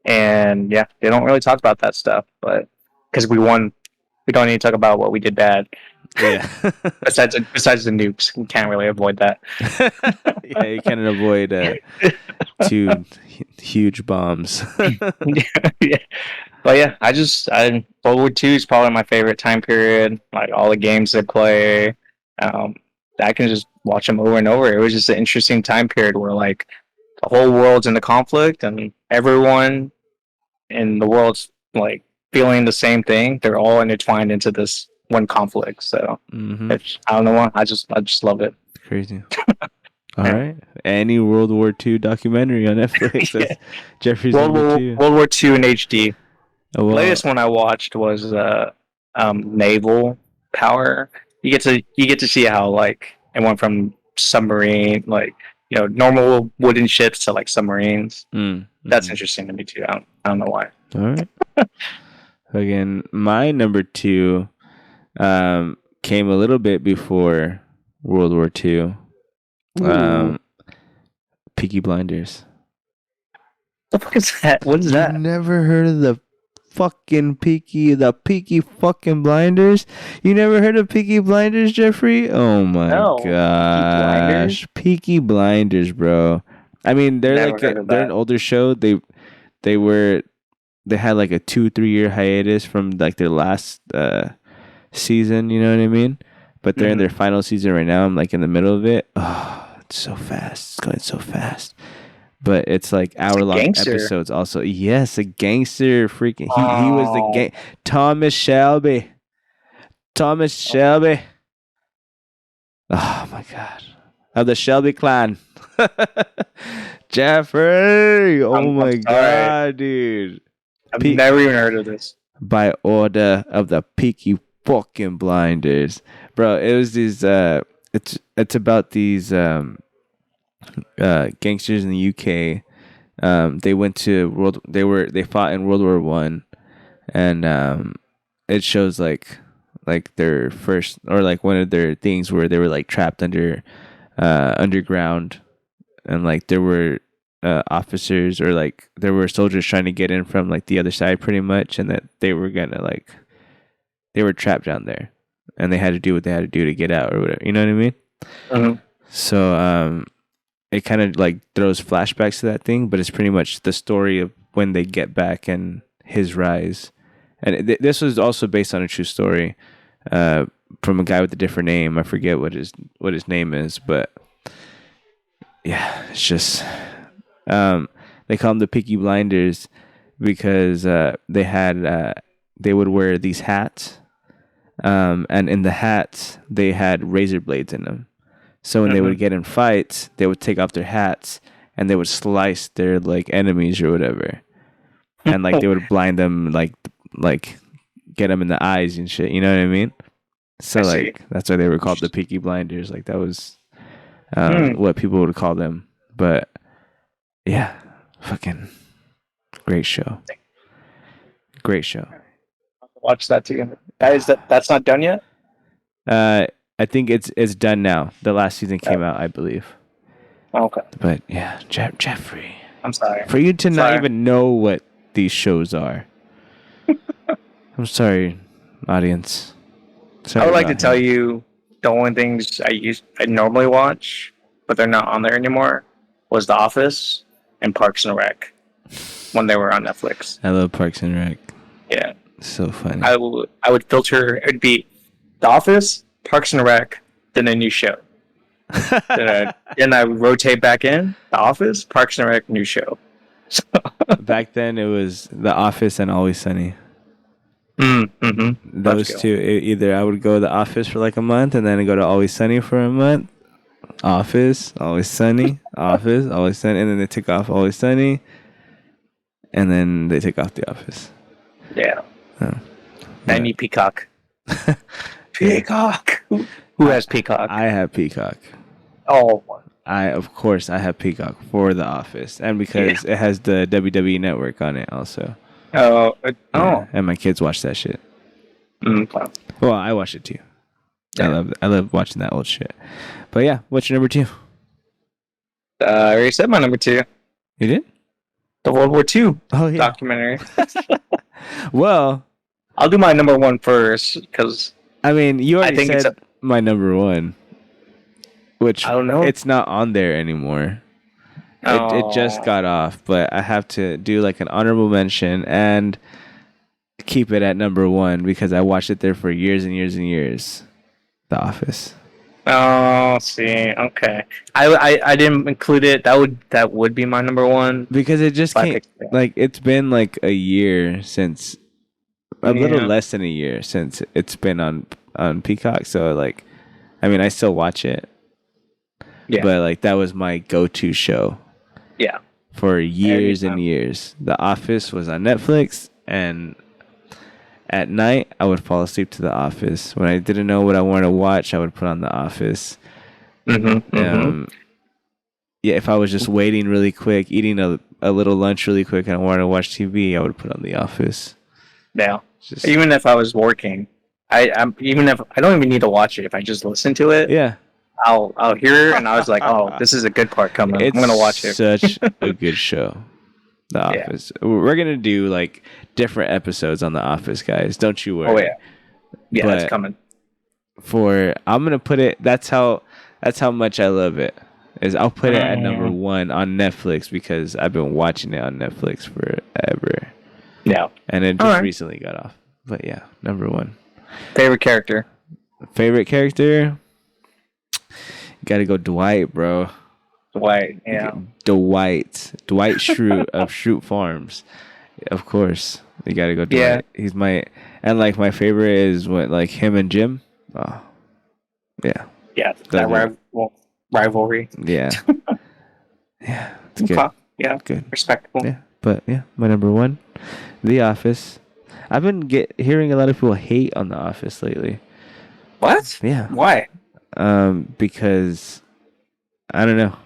And yeah, they don't really talk about that stuff, but because we won, we don't need to talk about what we did bad. Yeah. besides the nukes, we can't really avoid that. Yeah, you can't avoid 2 huge bombs. Yeah. But yeah, World War II is probably my favorite time period. Like all the games they play, I can just watch them over and over. It was just an interesting time period where like the whole world's in the conflict and everyone in the world's like feeling the same thing. They're all intertwined into this one conflict. So I don't know why. I just love it. Crazy. All right. Any World War II documentary on Netflix? That's Jeffrey's World number War 2. World War II in HD. Oh, The well, latest one I watched was naval power. you get to see how like it went from submarine, like normal wooden ships to like submarines. That's Mhm. interesting to me too. I don't know why. All right. Again, my number two came a little bit before World War II. Ooh, Peaky Blinders. the fuck is that? What is You've that? never heard of the Peaky fucking Blinders? You never heard of Peaky Blinders, Jeffrey? Oh my No, Peaky Blinders. gosh, Peaky Blinders, bro. I mean, Never heard of they're an that. older show. They were they had like a 2-3 year hiatus from like their last season. You know what I mean? But they're in Mhm. their final season right now. I'm like in the middle of it. Oh, it's so fast. It's going so fast. But it's like It's a hour long gangster. episodes. Also, yes, a gangster. Freaking, he was the Oh, gang. Thomas Shelby. Thomas Shelby. Oh my god, of the Shelby clan. Jeffrey. Oh I'm my sorry. god, dude. I've Pe- never even heard of this. by order of the Peaky fucking Blinders, bro. It was these. It's about these gangsters in the UK. They went to world. They fought in World War I, and it shows like their first or like one of their things where they were like trapped underground, and like there were officers or like there were soldiers trying to get in from like the other side pretty much, and that they were gonna like they were trapped down there, and they had to do what they had to do to get out or whatever. You know what I mean? Mhm. So it kind of like throws flashbacks to that thing, but it's pretty much the story of when they get back and his rise. And this was also based on a true story from a guy with a different name. I forget what his name is, but yeah, it's just they call them the Peaky Blinders because they would wear these hats, and in the hats they had razor blades in them. So when they would Mhm. get in fights, they would take off their hats and they would slice their like enemies or whatever, and like they would blind them, like get them in the eyes and shit. You know what I mean? So I see. like that's why they were called the Peaky Blinders. Like that was Hmm. what people would call them. But yeah, fucking great show. Great show. Watch that together. That's not done yet? I think it's done now. The last season came out, I believe. Okay. But yeah, Jeffrey, I'm sorry. for you to not Sorry. even know what these shows are, I'm sorry, audience. Sorry I would like to about tell him. you the only things I normally watch, but they're not on there anymore, was The Office and Parks and Rec when they were on Netflix. I love Parks and Rec. Yeah. So funny. I would filter. It'd be The Office, Parks and Rec, then a new show. Then I would rotate back in The Office, Parks and Rec, new show. So, Back then, it was The Office and Always Sunny. mm-hmm. Those two. Either I would go to The Office for like a month, and then I go to Always Sunny for a month. Office, Always Sunny, Office, Always Sunny, and then they took off Always Sunny, and then they took off The Office. Yeah. Oh. I need Peacock. Peacock. Who has Peacock? I have Peacock. Oh, Of course I have Peacock for The Office, and because it has the WWE Network on it also. oh, Yeah, and my kids watch that shit. Wow. Well, I watch it too. Yeah. I love watching that old shit. But yeah, what's your number two? I already said my number two, You did? the World War II Oh yeah. documentary. Well, I'll do my number one first because I mean, you I already think it's said my number one, which I don't know. it's not on there anymore. It just Oh. got off, but I have to do like an honorable mention and keep it at number one because I watched it there for years and years and years. The Office. Oh, see, okay. I didn't include it. That would be my number one. Because it just But I can't, picked it. like, it's been like a year since, a little Yeah. less than a year since it's been on Peacock. So, like, I mean, I still watch it, Yeah, but like, that was my go-to show yeah. for years Every and time. years. The Office was on Netflix, and At night, I would fall asleep to The Office. When I didn't know what I wanted to watch, I would put on The Office. Yeah, if I was just waiting really quick, eating a little lunch really quick, and I wanted to watch TV, I would put on The Office. Yeah. Just, Even if I was working, I'm even if I don't even need to watch it. If I just listen to it, yeah, I'll hear it, and I was like, oh, this is a good part coming. it's I'm gonna watch it. such a good show. The Yeah. Office. We're gonna do like different episodes on The Office, guys. Don't you worry. Oh yeah, yeah, But it's coming. I'm gonna put it. That's how much I love it. Is I'll put it at number 1 on Netflix because I've been watching it on Netflix forever, Yeah. and it just Alright. recently got off. But yeah, number 1. Favorite character? Favorite character? Gotta go Dwight, bro. Dwight. Yeah. Dwight Schrute of Schrute Farms, of course. You gotta go Dwight. Yeah. He's my like my favorite is what like him and Jim. Oh, yeah, Yeah. That That rivalry. yeah, yeah. It's good. Okay. Yeah. Good. Respectable. Yeah, but yeah, my number 1, The Office. I've been hearing a lot of people hate on The Office lately. What? Yeah, Why? because I don't know.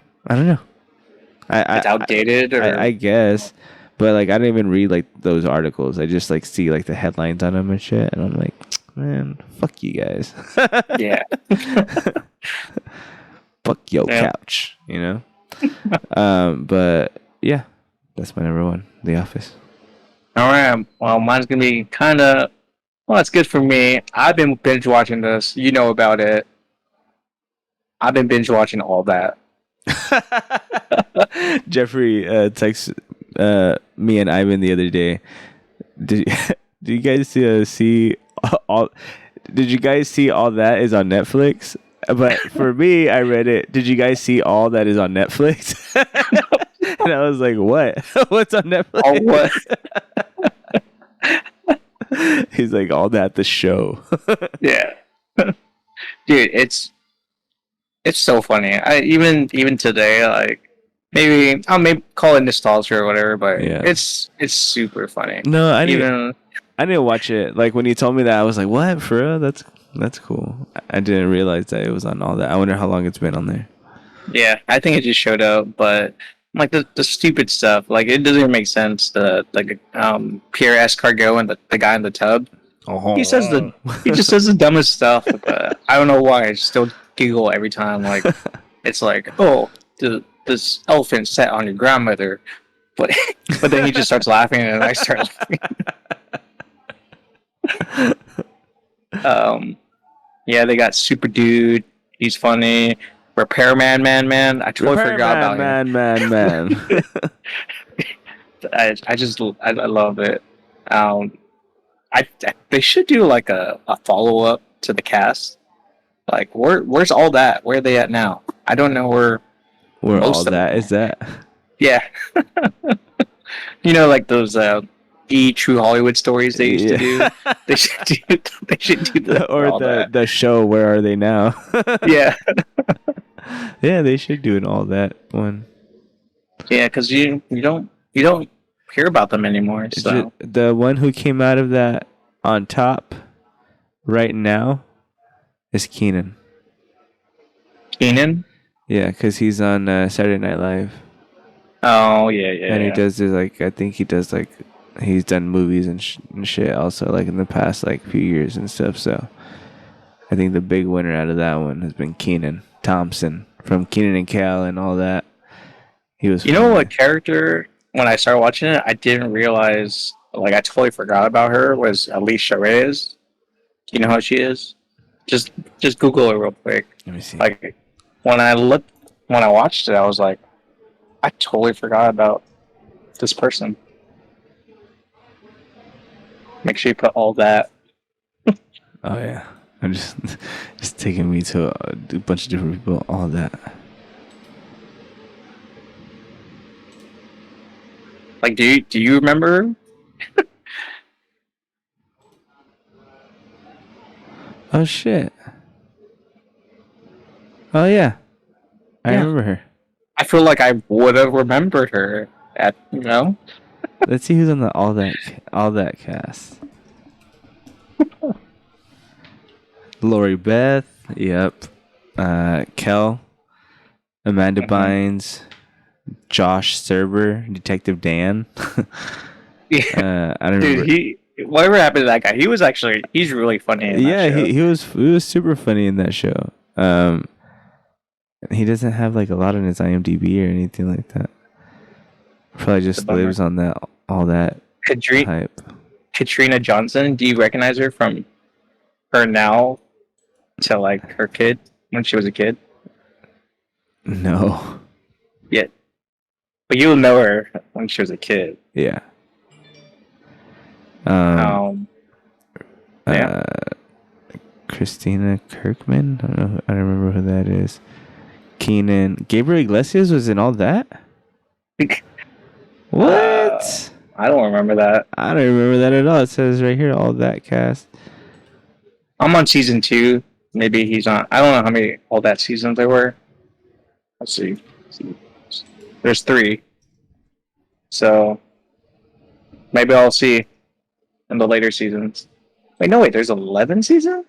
It's outdated, or I guess, but like I don't even read like those articles. I just like see like the headlines on them and shit, and I'm like, man, fuck you guys. yeah. Fuck your Yeah. couch, you know. But yeah, that's my number 1, The Office. All right. Well, mine's gonna be kind of. Well, it's good for me. I've been binge watching this. You know about it. I've been binge watching all that. Jeffrey texted me and Ivan the other day. Did you guys see all? Did you guys see all that is on Netflix? But for me, I read it. Did you guys see all that is on Netflix? And I was like, what? What's on Netflix? Oh, what? He's like, all that, the show. Yeah. Dude, it's so funny. I even today, like maybe I'll call it nostalgia or whatever, but Yeah. it's super funny. No, I Even didn't watch it. Like when you told me that, I was like, what? For real? That's cool. I didn't realize that it was on all that. I wonder how long it's been on there. yeah, I think it just showed up, but like the stupid stuff, like it doesn't even make sense. The Pierre Escargot and the guy in the tub. Oh. He just says the dumbest stuff, but I don't know why. I still giggle every time. Like it's like, oh, this elephant sat on your grandmother, but then he just starts laughing, and I start laughing. Yeah, they got Super Dude. He's funny. Repairman, man. I totally forgot about him. Man. I love it. They should do like a follow up to the cast. Like where's all that? Where are they at now? I don't know where. Where Most all of that them. is that? Yeah, like those True Hollywood stories they used to do. They should do. They should do that. Or all that. the show Where Are They Now? Yeah, Yeah, they should do an all that one. yeah, because you don't hear about them anymore. So The one who came out of that on top right now is Keenan. Keenan. Yeah, because he's on Saturday Night Live. Oh yeah. And he does this, like, I think he does, like, he's done movies and shit also, like, in the past, like, few years and stuff. So I think the big winner out of that one has been Kenan Thompson from Kenan and Kel and all that. He was. You know what character? When I started watching it, I didn't realize. Like I totally forgot about her. Was Alicia Reyes? Do you know how she is? Just Google it real quick. Let me see. Like when I watched it, I was like, I totally forgot about this person. Make sure you put all that. Oh yeah, I'm just taking me to a bunch of different people. All that. Like, do you remember? Oh shit. Oh yeah, I Yeah. remember her. I feel like I would have remembered her at Let's see who's on the all that cast. Lori Beth. Yep. Kel. Amanda Mhm. Bynes. Josh Serber. Detective Dan. Yeah, I don't remember. dude. Whatever happened to that guy? He's really funny in that Yeah, show. he was super funny in that show. He doesn't have like a lot on his IMDb or anything like that. Probably It's a just bummer. lives on that all that hype. Katrina Johnson. Do you recognize her from her now to like her kid when she was a kid? No. Yeah, but you'll know her when she was a kid. Yeah. Yeah. Christina Kirkman. I don't know. I don't remember who that is. Keenan. Gabriel Iglesias was in all that. What? I don't remember that. I don't remember that at all. It says right here all that cast. I'm on season 2. Maybe he's on. I don't know how many all that seasons there were. Let's see. There's 3. So maybe I'll see in the later seasons. Wait, no, wait. There's 11 seasons.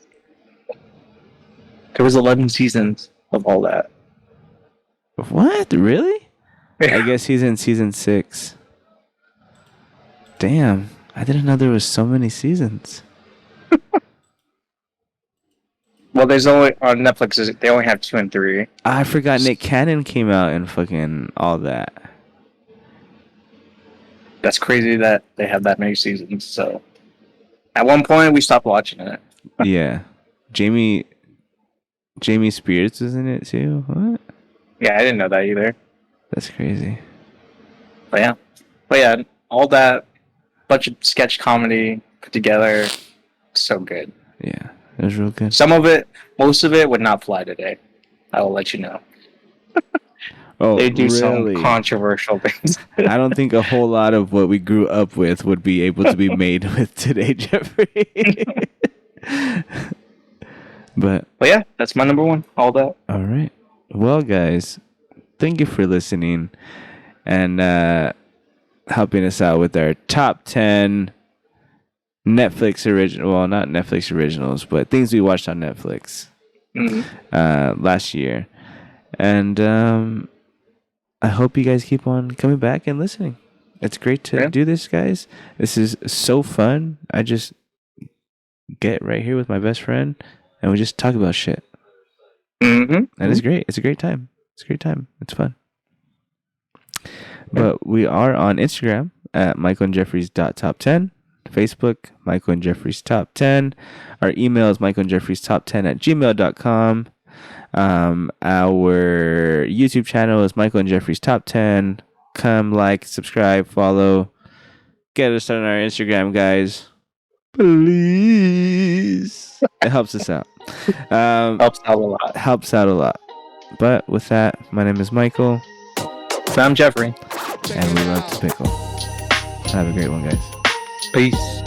There was 11 seasons of all that. What? Really? I guess he's in season 6. Damn. I didn't know there was so many seasons. Well, there's only on Netflix. They only have 2 and 3. I forgot Nick Cannon came out in fucking all that. That's crazy that they have that many seasons. So at one point we stopped watching it. Yeah. Jamie Spears was in it too. What? Yeah, I didn't know that either. That's crazy. But yeah, all that bunch of sketch comedy put together, so good. Yeah, it was real good. Most of it would not fly today. I will let you know. Oh, They do really? some controversial things. I don't think a whole lot of what we grew up with would be able to be made with today, Jeffrey. But yeah, that's my number 1. All that. all right. Well, guys, thank you for listening and helping us out with our top 10 Netflix original. Well, not Netflix originals, but things we watched on Netflix last year. And I hope you guys keep on coming back and listening. It's great to do this, guys. This is so fun. I just get right here with my best friend and we just talk about shit. And it's great. It's a great time. It's a great time. It's fun. But we are on Instagram at michaelandjeffries.top10. Facebook, Michael and Jeffries Top 10. Our email is michaelandjeffriestop10@gmail.com. Our YouTube channel is Michael and Jeffries Top 10. Come like, subscribe, follow. Get us on our Instagram, guys. Please. It helps us out. Helps out a lot. Helps out a lot. But with that, my name is Michael. So I'm Jeffrey. And we love to pickle. Have a great one, guys. Peace.